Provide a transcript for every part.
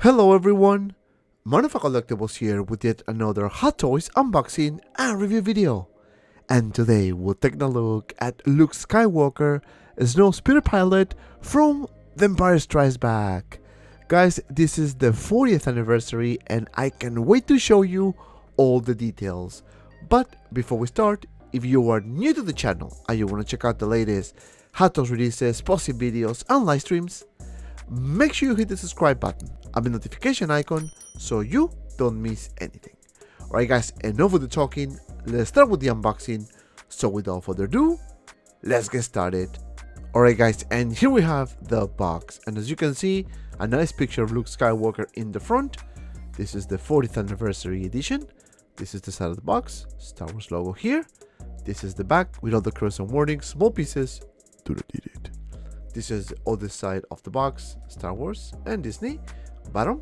Hello everyone, MAFIA Collectibles here with yet another Hot Toys unboxing and review video. And today we'll take a look at Luke Skywalker Snowspeeder pilot from The Empire Strikes Back. Guys, this is the 40th anniversary and I can't wait to show you all the details. But before we start, if you are new to the channel and you want to check out the latest Hot Toys releases, post videos and live streams, make sure you hit the subscribe button and the notification icon so you don't miss anything. Alright guys, enough with the talking, let's start with the unboxing. So without further ado, let's get started. Alright guys, and here we have the box, and as you can see, a nice picture of Luke Skywalker in the front. This is the 40th anniversary edition. This is the side of the box, Star Wars logo here. This is the back with all the cross and warnings, small pieces, do not eat it. This is the other side of the box, Star Wars and Disney. Bottom,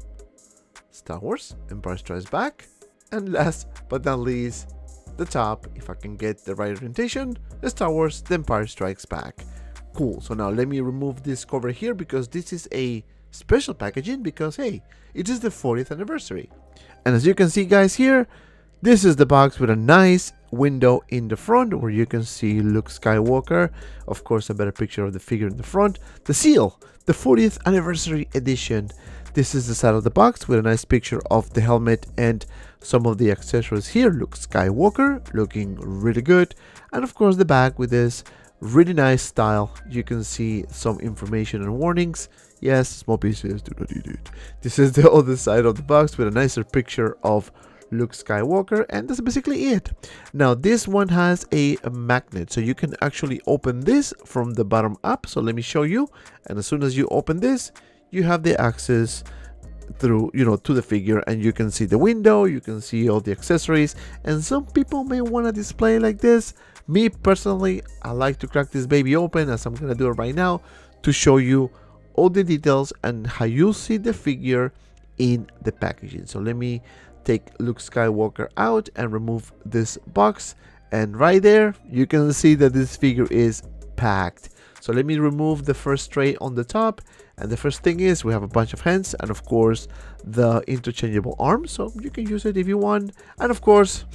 Star Wars, Empire Strikes Back. And last but not least, the top, if I can get the right orientation, Star Wars, The Empire Strikes Back. Cool, so now let me remove this cover here because this is a special packaging because hey, it is the 40th anniversary. And as you can see guys here, this is the box with a nice window in the front where you can see Luke Skywalker. Of course, a better picture of the figure in the front. The seal, the 40th anniversary edition. This is the side of the box with a nice picture of the helmet and some of the accessories here. Luke Skywalker looking really good. And of course the back with this really nice style. You can see some information and warnings. Yes, small pieces, do not eat it. This is the other side of the box with a nicer picture of Luke Skywalker, and that's basically it. Now this one has a magnet, so you can actually open this from the bottom up. So let me show you, and as soon as you open this, you have the access through, to the figure, and you can see the window, you can see all the accessories, and some people may want to display like this. Me personally, I like to crack this baby open, as I'm gonna do it right now, to show you all the details and how you see the figure in the packaging. So let me take Luke Skywalker out and remove this box, and right there you can see that this figure is packed. So let me remove the first tray on the top, and the first thing is we have a bunch of hands and of course the interchangeable arms, so you can use it if you want. And of course,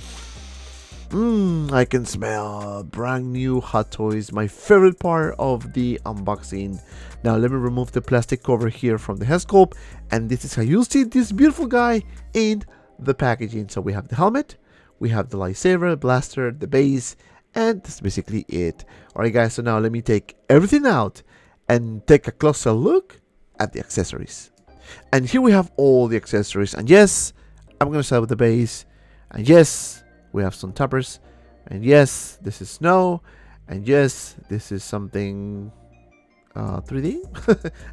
I can smell brand new Hot Toys, my favorite part of the unboxing. Now let me remove the plastic cover here from the head sculpt, and this is how you see this beautiful guy in the packaging. So we have the helmet, we have the lightsaber, blaster, the base, and that's basically it. Alright guys, so now let me take everything out and take a closer look at the accessories. And here we have all the accessories, and yes, I'm gonna start with the base, and yes, we have some toppers, and yes, this is snow, and yes, this is something 3D.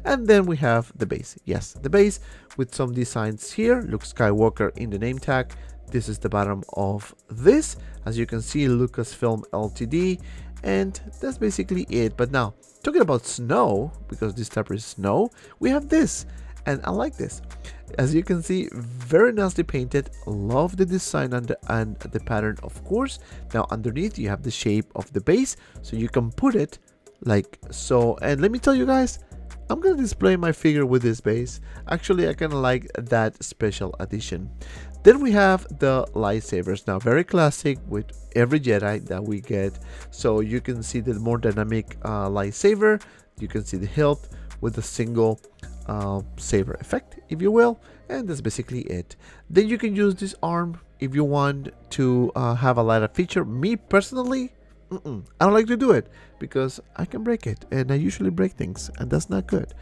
And then we have the base. Yes, the base with some designs here. Luke Skywalker in the name tag. This is the bottom of this. As you can see, Lucasfilm Ltd. And that's basically it. But now, talking about snow, because this topper is snow, we have this. And I like this. As you can see, very nicely painted. Love the design and the pattern, of course. Now underneath you have the shape of the base, so you can put it like so. And let me tell you guys, I'm gonna display my figure with this base. Actually, I kinda like that special edition. Then we have the lightsabers. Now, very classic with every Jedi that we get. So you can see the more dynamic lightsaber. You can see the hilt with a single saber effect, if you will. And that's basically it. Then you can use this arm if you want to have a lighter feature. Me personally, I don't like to do it because I can break it, and I usually break things, and that's not good.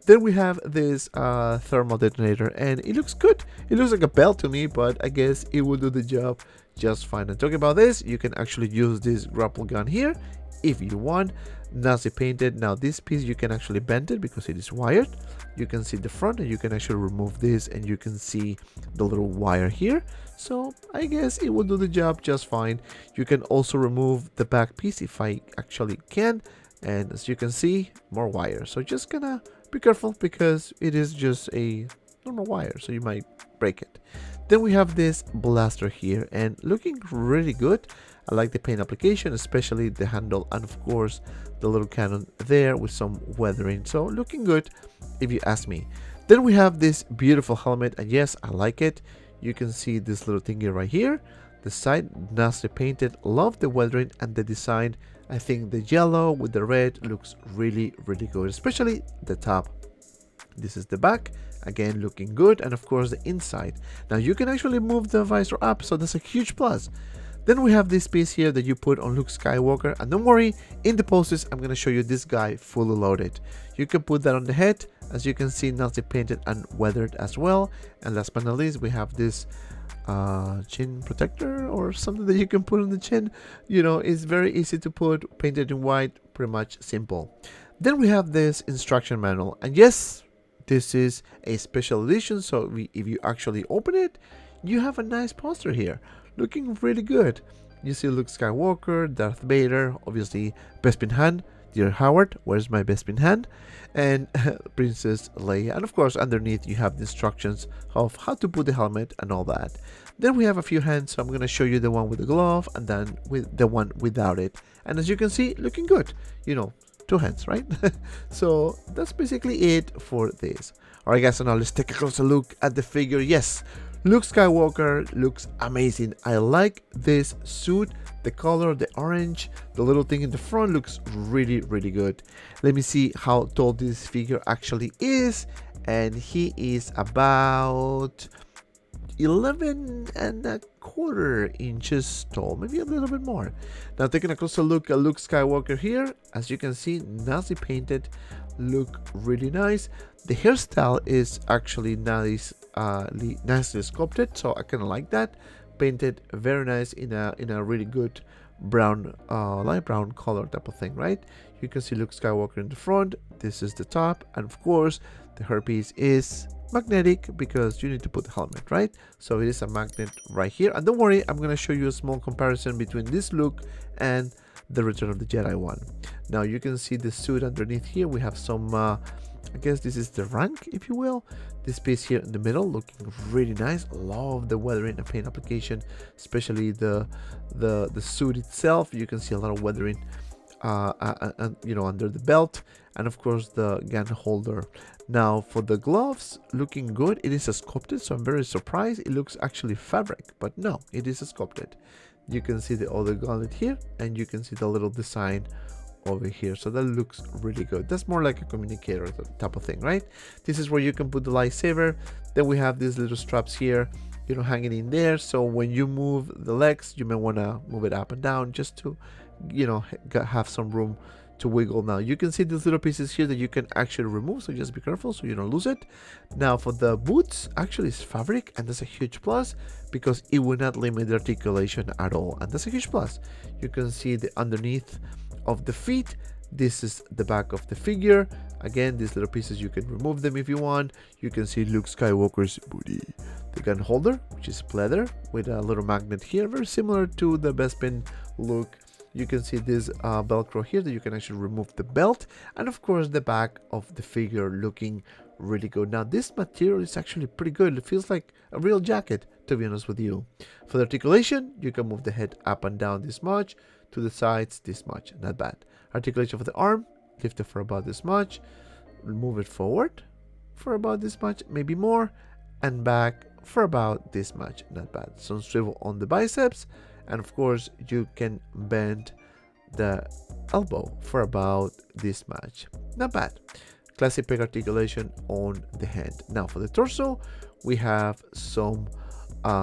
Then we have this thermal detonator, and it looks good. It looks like a belt to me, but I guess it will do the job just fine. And talking about this, you can actually use this grapple gun here if you want. Nazi painted. Now this piece you can actually bend it because it is wired. You can see the front, and you can actually remove this, and you can see the little wire here. So I guess it will do the job just fine. You can also remove the back piece if I actually can, and as you can see, more wire. So just gonna be careful because it is just a normal wire, so you might break it. Then we have this blaster here, and looking really good. I like the paint application, especially the handle, and of course the little cannon there with some weathering. So looking good if you ask me. Then we have this beautiful helmet, and yes, I like it. You can see this little thingy right here. The side nicely painted. Love the weathering and the design. I think the yellow with the red looks really good, especially the top. This is the back, again looking good, and of course the inside. Now you can actually move the visor up, so that's a huge plus. Then we have this piece here that you put on Luke Skywalker, and don't worry, in the poses I'm gonna show you this guy fully loaded. You can put that on the head, as you can see, nicely painted and weathered as well. And last but not least, we have this chin protector or something that you can put on the chin. You know, it's very easy to put, painted in white, pretty much simple. Then we have this instruction manual, and yes, this is a special edition, so if you actually open it, you have a nice poster here, looking really good. You see Luke Skywalker, Darth Vader, obviously Bespin Han, Dear Howard, where's my Bespin Han, and Princess Leia, and of course underneath you have the instructions of how to put the helmet and all that. Then we have a few hands, so I'm going to show you the one with the glove and then with the one without it, and as you can see, looking good. You know, two hands, right? So that's basically it for this. Alright guys, so now let's take a closer look at the figure. Yes, Luke Skywalker looks amazing. I like this suit, the color, the orange, the little thing in the front looks really good. Let me see how tall this figure actually is, and he is about 11.25 inches tall, maybe a little bit more. Now taking a closer look at Luke Skywalker here, as you can see, nicely painted, look really nice. The hairstyle is actually nice, nicely sculpted, so I kind of like that. Painted very nice in a really good brown, light brown color type of thing, right? You can see Luke Skywalker in the front. This is the top, and of course the hairpiece is magnetic because you need to put the helmet, right? So it is a magnet right here, and don't worry, I'm gonna show you a small comparison between this look and the Return of the Jedi one. Now you can see the suit underneath here. We have some I guess this is the rank, if you will. This piece here in the middle looking really nice. Love the weathering and paint application, especially the suit itself. You can see a lot of weathering you know, under the belt, and of course the gun holder. Now for the gloves, looking good. It is a sculpted, so I'm very surprised. It looks actually fabric, but no, it is a sculpted. You can see the other gauntlet here, and you can see the little design over here, so that looks really good. That's more like a communicator type of thing, right? This is where you can put the lightsaber. Then we have these little straps here, you know, hanging in there, so when you move the legs, you may want to move it up and down just to, you know, have some room to wiggle. Now you can see these little pieces here that you can actually remove, so just be careful so you don't lose it. Now for the boots, actually it's fabric, and that's a huge plus because it will not limit the articulation at all, and that's a huge plus. You can see the underneath of the feet. This is the back of the figure. Again, these little pieces, you can remove them if you want. You can see Luke Skywalker's booty. The gun holder, which is leather with a little magnet here, very similar to the Bespin look. You can see this velcro here that you can actually remove the belt, and of course the back of the figure looking really good. Now this material is actually pretty good. It feels like a real jacket, to be honest with you. For the articulation, you can move the head up and down this much, to the sides this much, not bad. Articulation for the arm, lift it for about this much. move it forward for about this much, maybe more, and back for about this much. Not bad. Some swivel on the biceps, and of course you can bend the elbow for about this much. Not bad. Classic pec articulation on the hand. Now for the torso, we have some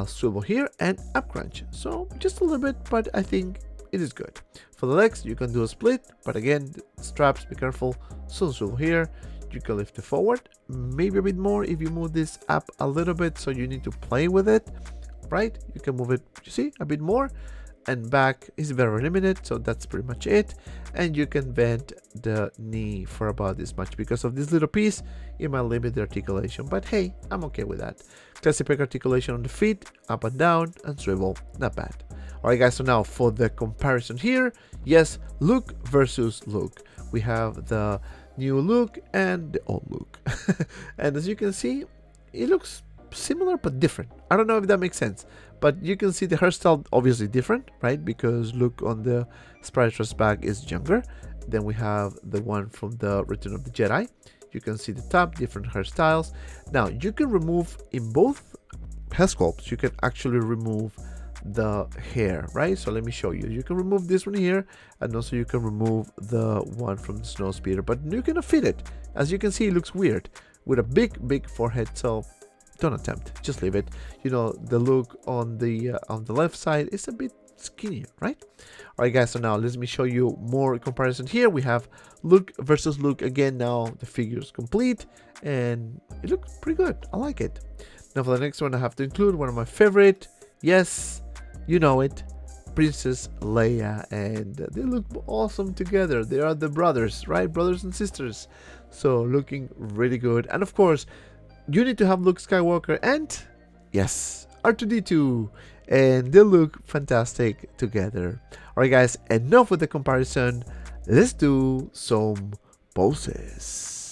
swivel here and up crunch. So just a little bit, but I think it is good. For the legs, you can do a split, but again, straps, be careful. Some swivel here. You can lift it forward, maybe a bit more if you move this up a little bit, so you need to play with it, right? You can move it, you see, a bit more, and back is very limited, so that's pretty much it. And you can bend the knee for about this much. Because of this little piece, it might limit the articulation, but hey, I'm okay with that. Classic pec articulation on the feet, up and down, and swivel, not bad. Alright guys, so now for the comparison here, yes, look versus look. We have the new look and the old look. And as you can see, it looks similar but different. I don't know if that makes sense, but you can see the hairstyle obviously different, right? Because look on the Sprite Trust bag is younger. Then we have the one from the Return of the Jedi. You can see the top, different hairstyles. Now you can remove in both hair sculpts, you can actually remove the hair, right? So let me show you. You can remove this one here, and also you can remove the one from the Snowspeeder, but you cannot fit it. As you can see, it looks weird with a big forehead, so don't attempt, just leave it. You know, the look on the left side is a bit skinnier, right? All right guys, so now let me show you more comparison. Here we have look versus look again. Now the figure is complete and it looks pretty good. I like it. Now for the next one, I have to include one of my favorite, yes, you know it, Princess Leia, and they look awesome together. They are the brothers, right? Brothers and sisters. So looking really good. And of course, you need to have Luke Skywalker and, yes, R2-D2. And they look fantastic together. Alright guys, enough with the comparison. Let's do some poses.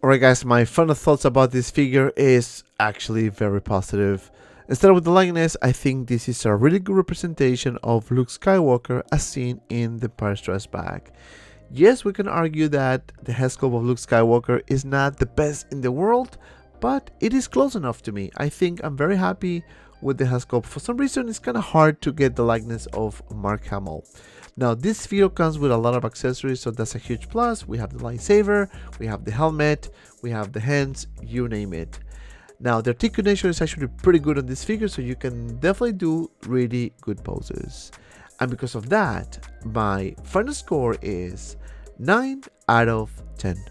Alright guys, my final thoughts about this figure is actually very positive. Instead with the likeness, I think this is a really good representation of Luke Skywalker as seen in the Empire Strikes Back. Yes, we can argue that the head sculpt of Luke Skywalker is not the best in the world, but it is close enough to me. I think I'm very happy with the head sculpt. For some reason, it's kind of hard to get the likeness of Mark Hamill. Now, this figure comes with a lot of accessories, so that's a huge plus. We have the lightsaber, we have the helmet, we have the hands, you name it. Now, the articulation is actually pretty good on this figure, so you can definitely do really good poses. And because of that, my final score is 9 out of 10.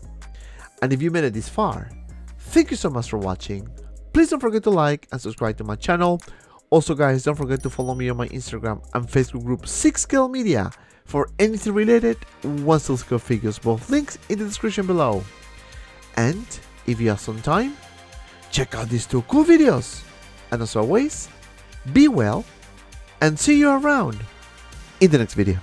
And if you made it this far, thank you so much for watching. Please don't forget to like and subscribe to my channel. Also guys, don't forget to follow me on my Instagram and Facebook group 6Scale Media for anything related one steel scale figures, both links in the description below. And if you have some time, check out these two cool videos. And as always, be well and see you around in the next video.